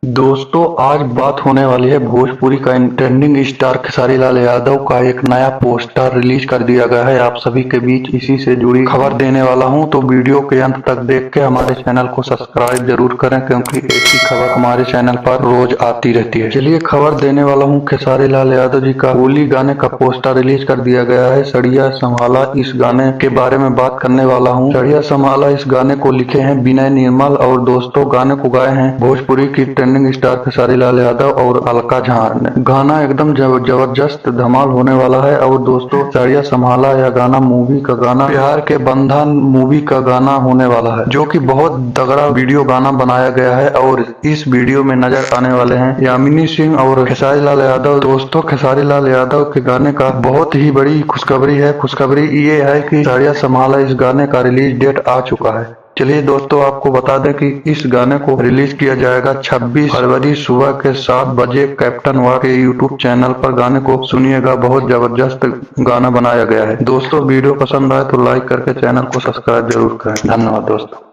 दोस्तों आज बात होने वाली है भोजपुरी का ट्रेंडिंग स्टार खेसारी लाल यादव का एक नया पोस्टर रिलीज कर दिया गया है। आप सभी के बीच इसी से जुड़ी खबर देने वाला हूं, तो वीडियो के अंत तक देख के हमारे चैनल को सब्सक्राइब जरूर करें, क्योंकि ऐसी खबर हमारे चैनल पर रोज आती रहती है। चलिए खबर देने वाला हूं, खेसारी लाल यादव जी का होली गाने का पोस्टर रिलीज कर दिया गया है। सड़िया संभाला, इस गाने के बारे में बात करने वाला हूँ। सड़िया संभाला इस गाने को लिखे हैं विनय निर्मल और दोस्तों गाने को गाए हैं भोजपुरी की ट्रेंडिंग स्टार खेसारी लाल यादव और अलका झा ने। गाना एकदम जबरदस्त धमाल होने वाला है। और दोस्तों सड़िया संभाला या गाना मूवी का गाना प्यार के बंधन मूवी का गाना होने वाला है, जो कि बहुत तगड़ा वीडियो गाना बनाया गया है। और इस वीडियो में नजर आने वाले हैं यामिनी सिंह और खेसारी लाल यादव। दोस्तों खेसारी लाल यादव के गाने का बहुत ही बड़ी खुशखबरी है। खुशखबरी ये है कि सड़िया संभाला इस गाने का रिलीज डेट आ चुका है। चलिए दोस्तों आपको बता दें कि इस गाने को रिलीज किया जाएगा 26 फरवरी सुबह के 7 बजे कैप्टन वार के यूट्यूब चैनल पर। गाने को सुनिएगा, बहुत जबरदस्त गाना बनाया गया है। दोस्तों वीडियो पसंद आए तो लाइक करके चैनल को सब्सक्राइब जरूर करें। धन्यवाद दोस्तों।